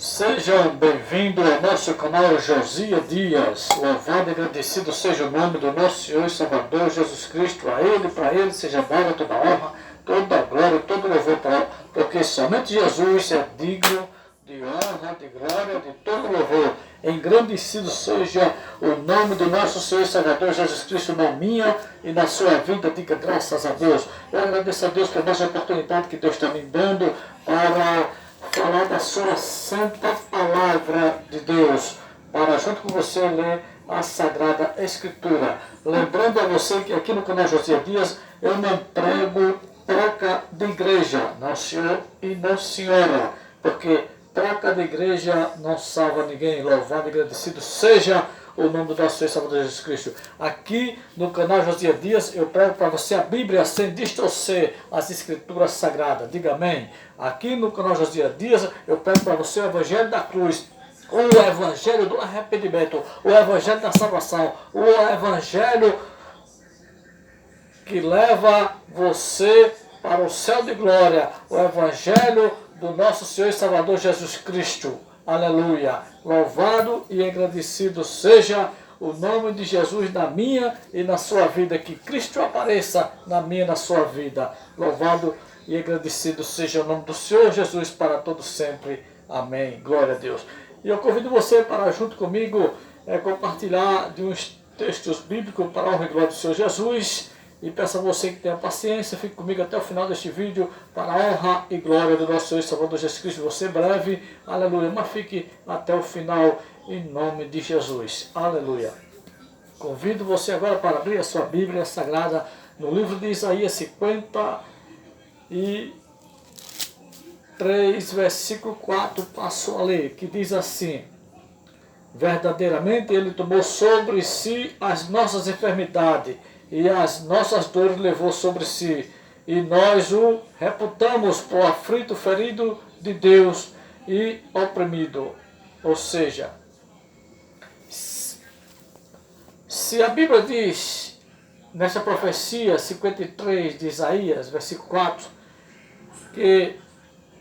Sejam bem-vindos ao nosso canal Josias Dias. Louvado e agradecido seja o nome do nosso Senhor e Salvador Jesus Cristo. A Ele, para Ele, seja dada toda a honra, toda a glória, todo o louvor para Ele, porque somente Jesus é digno de honra, de glória, de todo louvor. Engrandecido seja o nome do nosso Senhor e Salvador Jesus Cristo na minha e na sua vida. Diga graças a Deus. Eu agradeço a Deus por mais oportunidade que Deus está me dando para falar da sua santa palavra de Deus, para junto com você ler a Sagrada Escritura. Lembrando a você que aqui no canal Josias Dias eu não prego troca de igreja, não senhor e não senhora, porque troca de igreja não salva ninguém. Louvado e agradecido seja o nome do nosso Senhor e Salvador Jesus Cristo. Aqui no canal Josias Dias eu prego para você a Bíblia sem distorcer as Escrituras Sagradas. Diga amém. Aqui no canal Josias Dias eu prego para você o Evangelho da Cruz, o Evangelho do arrependimento, o Evangelho da salvação, o Evangelho que leva você para o céu de glória, o Evangelho do nosso Senhor e Salvador Jesus Cristo. Aleluia! Louvado e agradecido seja o nome de Jesus na minha e na sua vida. Que Cristo apareça na minha e na sua vida. Louvado e agradecido seja o nome do Senhor Jesus para todos sempre. Amém. Glória a Deus. E eu convido você para junto comigo compartilhar de uns textos bíblicos para a honra e glória do Senhor Jesus. E peço a você que tenha paciência, fique comigo até o final deste vídeo, para a honra e glória do nosso Senhor e Salvador Jesus Cristo. Você breve, aleluia, mas fique até o final, em nome de Jesus, aleluia. Convido você agora para abrir a sua Bíblia Sagrada no livro de Isaías 53, versículo 4, passo a ler, que diz assim: verdadeiramente Ele tomou sobre si as nossas enfermidades, e as nossas dores levou sobre si, e nós o reputamos por aflito, ferido de Deus e oprimido. Ou seja, se a Bíblia diz, nessa profecia 53 de Isaías, versículo 4, que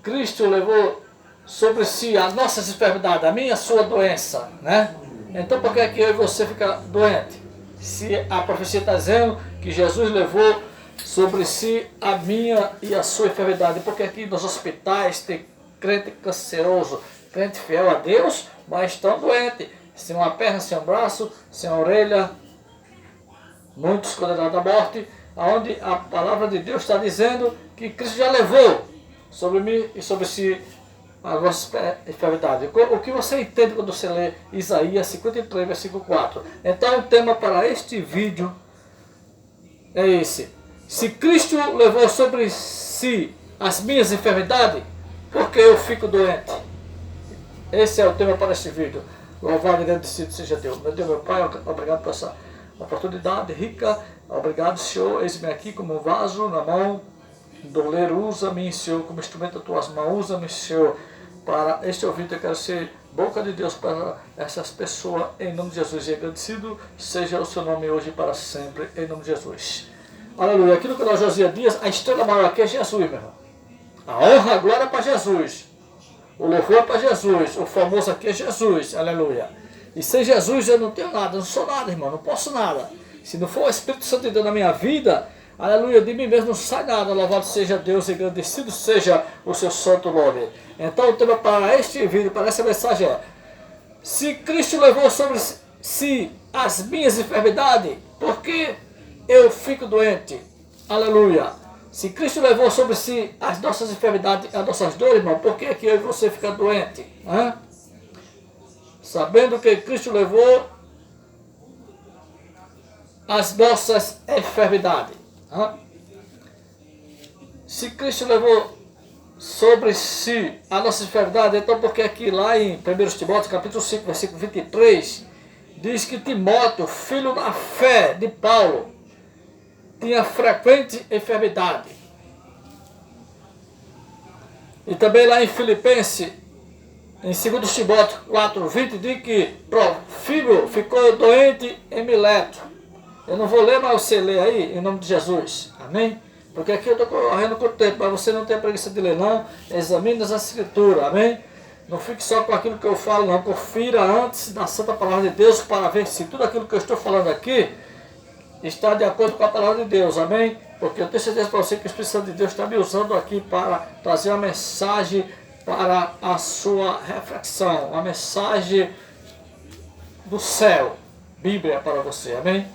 Cristo levou sobre si as nossas enfermidades, a minha e a sua doença, né? Então por que é que eu e você fica doente? Se a profecia está dizendo que Jesus levou sobre si a minha e a sua enfermidade, porque aqui nos hospitais tem crente canceroso, crente fiel a Deus, mas estão doentes, sem uma perna, sem um braço, sem uma orelha, muitos condenados à morte, onde a palavra de Deus está dizendo que Cristo já levou sobre mim e sobre si a nossa enfermidade. O que você entende quando você lê Isaías 53, versículo 4? Então o tema para este vídeo é esse: se Cristo levou sobre si as minhas enfermidades, por que eu fico doente? Esse é o tema para este vídeo. Louvado e agradecido seja Deus. Meu Deus, meu Pai, obrigado por essa oportunidade rica. Obrigado, Senhor. Eis-me aqui como um vaso na mão do ler. Usa-me, Senhor, como instrumento das tuas mãos. Usa-me, Senhor, para este ouvido. Eu quero ser boca de Deus para essas pessoas, em nome de Jesus. E agradecido seja o seu nome hoje e para sempre, em nome de Jesus. Aleluia. Aqui no canal Josias Dias, a estrela maior aqui é Jesus, meu irmão. A honra, a glória é para Jesus. O louvor é para Jesus. O famoso aqui é Jesus. Aleluia. E sem Jesus eu não tenho nada, eu não sou nada, irmão. Não posso nada. Se não for o Espírito Santo de Deus na minha vida, aleluia, de mim mesmo não sai nada. Louvado seja Deus e agradecido seja o seu santo nome. Então o tema para este vídeo, para essa mensagem é: se Cristo levou sobre si as minhas enfermidades, por que eu fico doente? Aleluia. Se Cristo levou sobre si as nossas enfermidades, as nossas dores, irmão, por que eu e você fica doente? Hã? Sabendo que Cristo levou as nossas enfermidades. Hã? Se Cristo levou sobre si a nossa enfermidade, então porque aqui lá em 1 Timóteo, capítulo 5, versículo 23, diz que Timóteo, filho da fé de Paulo, tinha frequente enfermidade. E também lá em Filipenses, em 2 Timóteo 4, 20, diz que Trófimo ficou doente em Mileto. Eu não vou ler, mas você lê aí, em nome de Jesus. Amém? Porque aqui eu estou correndo com o tempo, mas você não tem preguiça de ler não. Examine as escrituras, amém? Não fique só com aquilo que eu falo, não. Confira antes da Santa Palavra de Deus para ver se tudo aquilo que eu estou falando aqui está de acordo com a Palavra de Deus, amém? Porque eu tenho certeza para você que o Espírito Santo de Deus está me usando aqui para trazer uma mensagem para a sua reflexão, uma mensagem do céu, Bíblia para você, amém?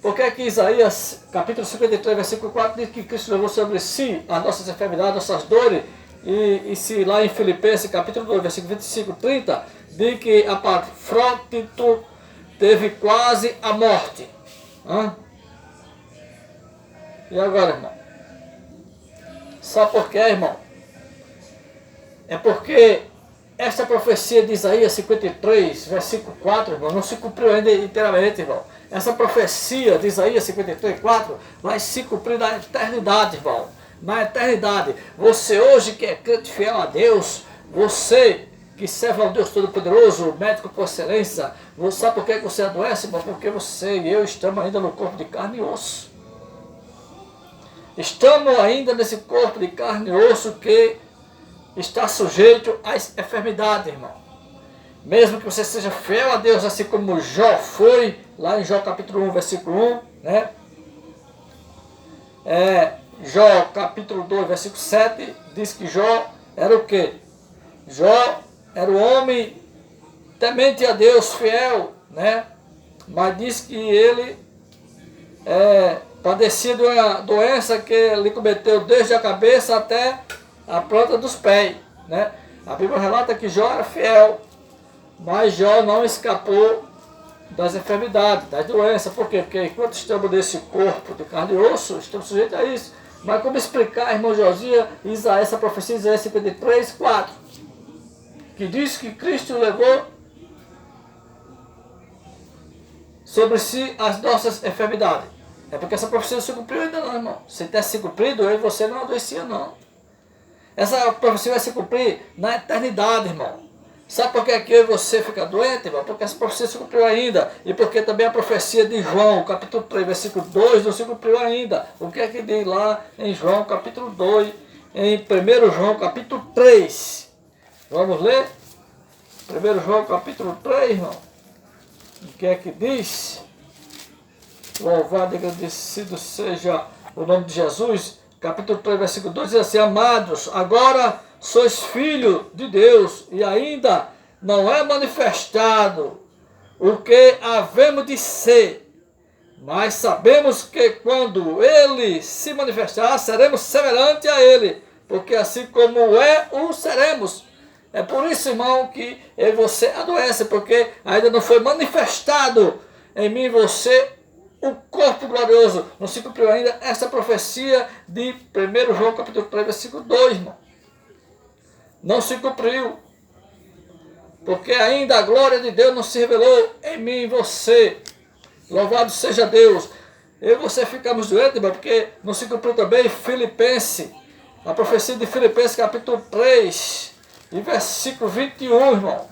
Porque aqui Isaías, capítulo 53, versículo 4, diz que Cristo levou sobre si as nossas enfermidades, nossas dores, e se lá em Filipenses, capítulo 2, versículo 25, 30, diz que a Epafrodito teve quase a morte. E agora, irmão? Sabe por quê, irmão? É porque esta profecia de Isaías 53, versículo 4, irmão, não se cumpriu ainda inteiramente, irmão. Essa profecia de Isaías 53, 4 vai se cumprir na eternidade, irmão. Na eternidade. Você hoje que é crente fiel a Deus, você que serve ao Deus Todo-Poderoso, médico por excelência, você sabe por que você adoece, irmão? Porque você e eu estamos ainda no corpo de carne e osso. Estamos ainda nesse corpo de carne e osso que está sujeito às enfermidades, irmão. Mesmo que você seja fiel a Deus, assim como Jó foi, lá em Jó capítulo 1, versículo 1, né? Jó capítulo 2, versículo 7, diz que Jó era o quê? Jó era o homem temente a Deus, fiel, né? Mas diz que ele padecia de uma doença que lhe cometeu desde a cabeça até a planta dos pés, né? A Bíblia relata que Jó era fiel, mas Jó não escapou das enfermidades, das doenças. Por quê? Porque enquanto estamos nesse corpo de carne e osso, estamos sujeitos a isso. Mas como explicar, irmão Josias, essa profecia de Isaías 53, 4, que diz que Cristo levou sobre si as nossas enfermidades. É porque essa profecia não se cumpriu ainda não, irmão. Se tivesse se cumprido, eu e você não adoecia, não. Essa profecia vai se cumprir na eternidade, irmão. Sabe por que aqui eu e você fica doente, irmão? Porque essa profecia se cumpriu ainda. E porque também a profecia de João, capítulo 3, versículo 2, não se cumpriu ainda. O que é que diz lá em João, capítulo 2, em 1 João, capítulo 3? Vamos ler? 1 João, capítulo 3, irmão. O que é que diz? Louvado e agradecido seja o nome de Jesus. Capítulo 3, versículo 2 diz assim: Amados, agora sois filhos de Deus e ainda não é manifestado o que havemos de ser, mas sabemos que quando Ele se manifestar, seremos semelhantes a Ele, porque assim como é, o seremos. É por isso, irmão, que eu e você adoece, porque ainda não foi manifestado em mim e você o corpo glorioso. Não se cumpriu ainda essa profecia de 1 João capítulo 3, versículo 2, irmão. Não se cumpriu. Porque ainda a glória de Deus não se revelou em mim e você. Louvado seja Deus. Eu e você ficamos doentes, irmão, porque não se cumpriu também Filipenses. A profecia de Filipenses capítulo 3, e versículo 21, irmão.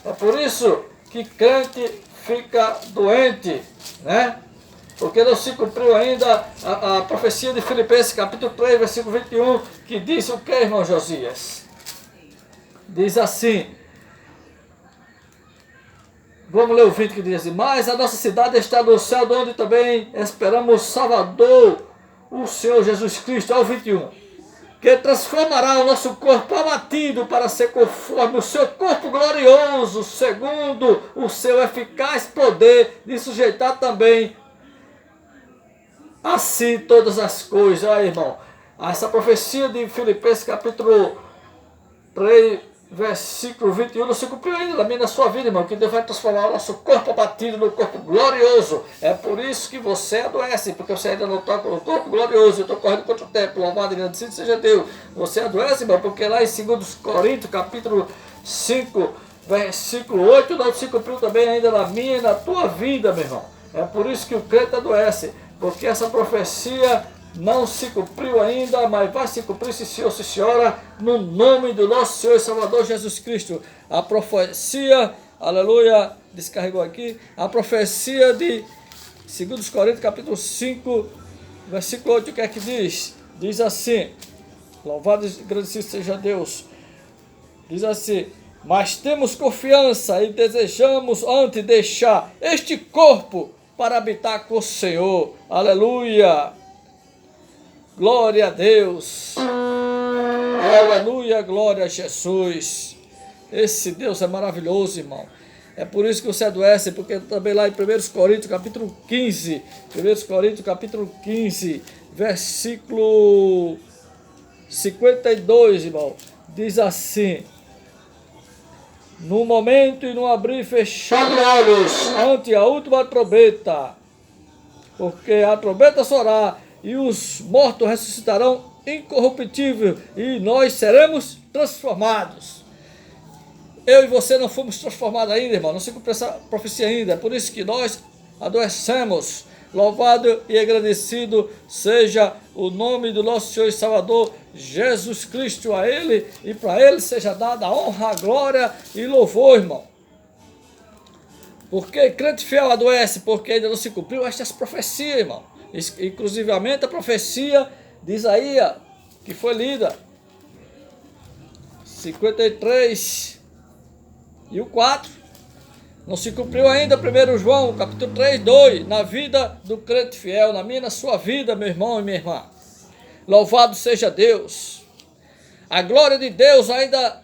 É por isso que crente fica doente, né? Porque não se cumpriu ainda a profecia de Filipenses, capítulo 3, versículo 21, que diz o que, irmão Josias? Diz assim, vamos ler o 20 que diz assim: Mas a nossa cidade está no céu, de onde também esperamos o Salvador, o Senhor Jesus Cristo. Ao 21, que transformará o nosso corpo abatido para ser conforme o seu corpo glorioso, segundo o seu eficaz poder de sujeitar também assim todas as coisas. Aí, irmão, essa profecia de Filipenses capítulo 3, versículo 21 não se cumpriu ainda na minha na sua vida, irmão, que Deus vai transformar o nosso corpo abatido no corpo glorioso. É por isso que você adoece, porque você ainda não está com o corpo glorioso. Eu estou correndo contra o tempo, louvado e agradecido seja Deus. Você adoece, irmão, porque lá em 2 Coríntios, capítulo 5, versículo 8, não se cumpriu também ainda na minha e na tua vida, meu irmão. É por isso que o crente adoece, porque essa profecia não se cumpriu ainda, mas vai se cumprir, se senhor, se senhora, no nome do nosso Senhor e Salvador Jesus Cristo. A profecia, aleluia, descarregou aqui, a profecia de 2 Coríntios, capítulo 5, versículo 8, o que é que diz? Diz assim, louvado e agradecido seja Deus. Diz assim: mas temos confiança e desejamos antes deixar este corpo para habitar com o Senhor. Aleluia! Glória a Deus! Aleluia! Glória a Jesus! Esse Deus é maravilhoso, irmão. É por isso que você adoece, porque também lá em 1 Coríntios capítulo 15, 1 Coríntios capítulo 15, versículo 52, irmão, diz assim: no momento e no abrir e fechar de olhos, ante a última trombeta, porque a trombeta soará e os mortos ressuscitarão incorruptível e nós seremos transformados. Eu e você não fomos transformados ainda, irmão, não se cumpriu essa profecia ainda, por isso que nós adoecemos. Louvado e agradecido seja o nome do nosso Senhor e Salvador Jesus Cristo. A Ele e para Ele seja dada a honra, a glória e louvor, irmão. Porque crente fiel adoece, porque ainda não se cumpriu estas profecias, irmão. Inclusivamente a profecia de Isaías, que foi lida, 53 e o 4. Não se cumpriu ainda 1 João, capítulo 3, 2, na vida do crente fiel, na minha e na sua vida, meu irmão e minha irmã. Louvado seja Deus. A glória de Deus ainda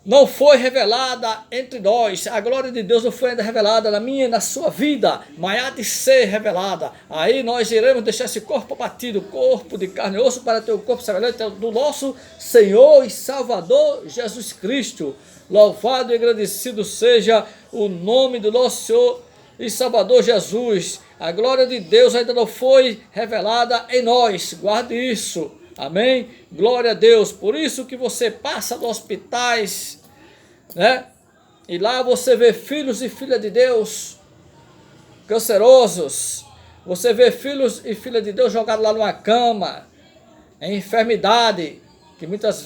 não foi revelada entre nós. A glória de Deus não foi ainda revelada na minha e na sua vida, mas há de ser revelada. Aí nós iremos deixar esse corpo abatido, corpo de carne e osso, para ter o corpo semelhante do nosso Senhor e Salvador Jesus Cristo. Louvado e agradecido seja o nome do nosso Senhor e Salvador Jesus. A glória de Deus ainda não foi revelada em nós. Guarde isso. Amém? Glória a Deus. Por isso que você passa nos hospitais, né? E lá você vê filhos e filhas de Deus cancerosos. Você vê filhos e filhas de Deus jogados lá numa cama, em enfermidade, que muitas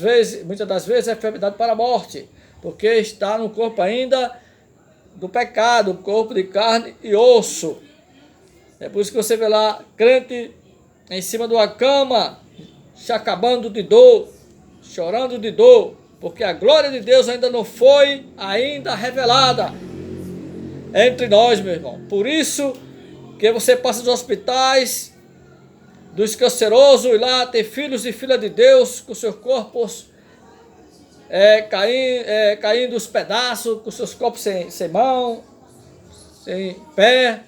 das vezes é enfermidade para a morte, porque está no corpo ainda do pecado, corpo de carne e osso. É por isso que você vê lá crente em cima de uma cama, se acabando de dor, chorando de dor, porque a glória de Deus ainda não foi ainda revelada entre nós, meu irmão. Por isso que você passa nos hospitais dos cancerosos e lá tem filhos e filhas de Deus com seus corpos caindo os pedaços, com seus corpos sem mão, sem pé,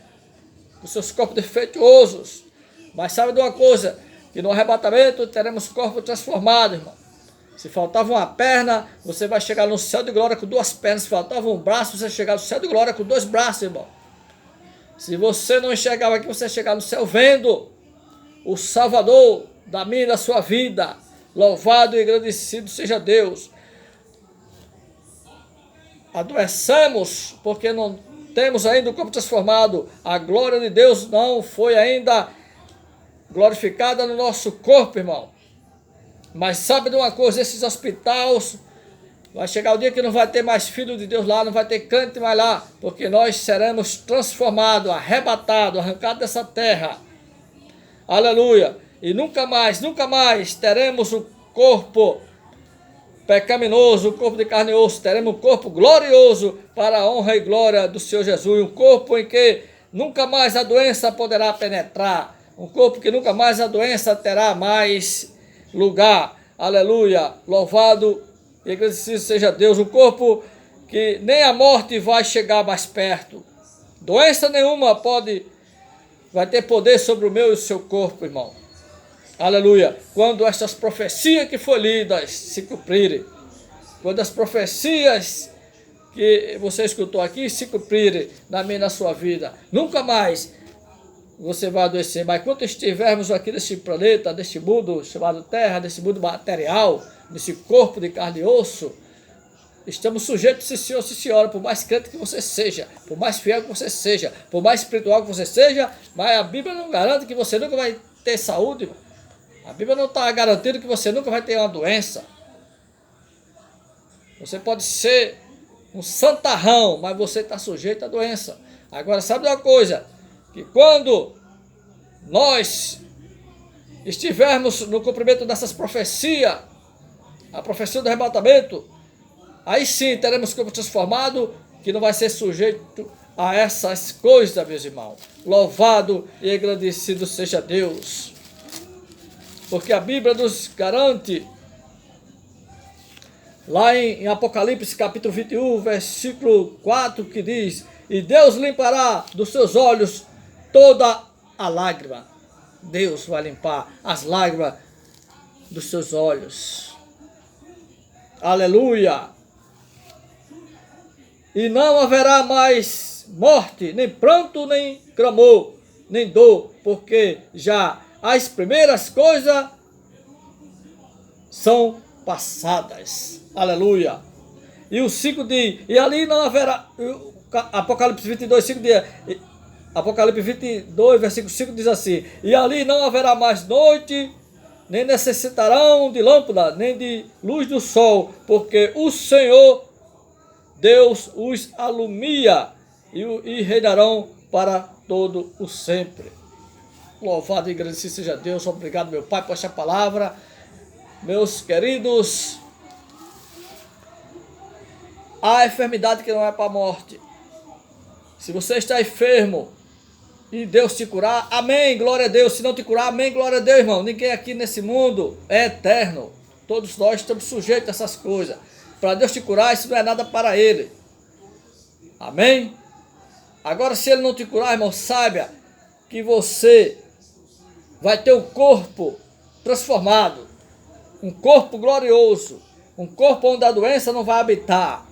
com seus corpos defeituosos. Mas sabe de uma coisa? Que no arrebatamento teremos corpos transformados, irmão. Se faltava uma perna, você vai chegar no céu de glória com duas pernas. Se faltava um braço, você vai chegar no céu de glória com dois braços, irmão. Se você não enxergava aqui, você vai chegar no céu vendo o Salvador da minha e da sua vida. Louvado e agradecido seja Deus. Adoecemos porque não temos ainda o corpo transformado. A glória de Deus não foi ainda glorificada no nosso corpo, irmão. Mas sabe de uma coisa, esses hospitais, vai chegar o dia que não vai ter mais filho de Deus lá, não vai ter crente mais lá, porque nós seremos transformados, arrebatados, arrancados dessa terra. Aleluia. E nunca mais teremos o corpo pecaminoso, o corpo de carne e osso. Teremos um corpo glorioso para a honra e glória do Senhor Jesus. Um corpo em que nunca mais a doença poderá penetrar. Um corpo que nunca mais a doença terá mais lugar. Aleluia. Louvado e agradecido seja Deus. Um corpo que nem a morte vai chegar mais perto. Doença nenhuma vai ter poder sobre o meu e o seu corpo, irmão. Aleluia. Quando estas profecias que foram lidas se cumprirem, quando as profecias que você escutou aqui se cumprirem na minha e na sua vida, nunca mais você vai adoecer. Mas quando estivermos aqui nesse planeta, nesse mundo chamado Terra, nesse mundo material, nesse corpo de carne e osso, estamos sujeitos, sim senhor, sim senhora, por mais crente que você seja, por mais fiel que você seja, por mais espiritual que você seja, mas a Bíblia não garante que você nunca vai ter saúde, irmão. A Bíblia não está garantindo que você nunca vai ter uma doença. Você pode ser um santarrão, mas você está sujeito à doença. Agora, sabe de uma coisa? Que quando nós estivermos no cumprimento dessas profecias, a profecia do arrebatamento, Aí sim teremos corpo transformado, que não vai ser sujeito a essas coisas, meus irmãos. Louvado e agradecido seja Deus. Porque a Bíblia nos garante, lá em Apocalipse capítulo 21, versículo 4, que diz: e Deus limpará dos seus olhos toda a lágrima. Deus vai limpar as lágrimas dos seus olhos. Aleluia! E não haverá mais morte, nem pranto, nem clamor, nem dor, porque já as primeiras coisas são passadas. Aleluia! E o 5 diz, e ali não haverá, Apocalipse 22, 5 diz, Apocalipse 22, versículo 5 diz assim, e ali não haverá mais noite, nem necessitarão de lâmpada, nem de luz do sol, porque o Senhor Deus os alumia e reinarão para todo o sempre. Louvado e agradecido seja Deus. Obrigado, meu Pai, por esta palavra. Meus queridos, a enfermidade que não é para a morte. Se você está enfermo e Deus te curar, amém, glória a Deus. Se não te curar, amém, glória a Deus, irmão. Ninguém aqui nesse mundo é eterno. Todos nós estamos sujeitos a essas coisas. Para Deus te curar, isso não é nada para Ele. Amém? Agora, se Ele não te curar, irmão, saiba que você vai ter um corpo transformado. Um corpo glorioso. Um corpo onde a doença não vai habitar.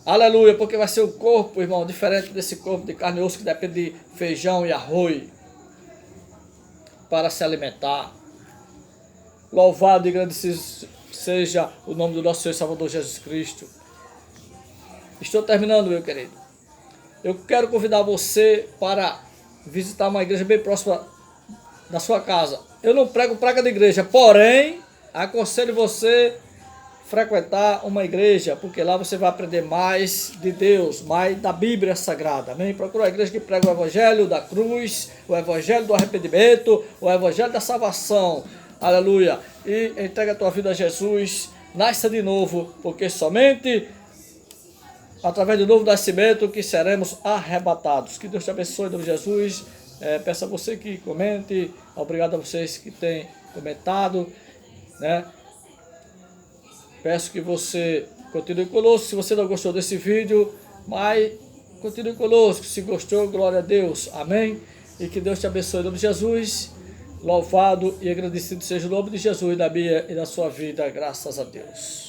Aleluia, porque vai ser um corpo, irmão, diferente desse corpo de carne e osso que depende de feijão e arroz para se alimentar. Louvado e agradecido seja o nome do nosso Senhor e Salvador Jesus Cristo. Estou terminando, meu querido. Eu quero convidar você para visitar uma igreja bem próxima da sua casa. Eu não prego praga de igreja, porém, aconselho você frequentar uma igreja, porque lá você vai aprender mais de Deus, mais da Bíblia Sagrada. Amém? Procura uma igreja que prega o evangelho da cruz, o evangelho do arrependimento, o evangelho da salvação. Aleluia! E entrega a tua vida a Jesus, nasça de novo, porque somente através do novo nascimento que seremos arrebatados. Que Deus te abençoe em nome de Jesus. Peço a você que comente. Obrigado a vocês que têm comentado, né? Peço que você continue conosco. Se você não gostou desse vídeo, mas continue conosco. Se gostou, glória a Deus. Amém? E que Deus te abençoe em nome de Jesus. Louvado e agradecido seja o nome de Jesus na minha e na sua vida. Graças a Deus.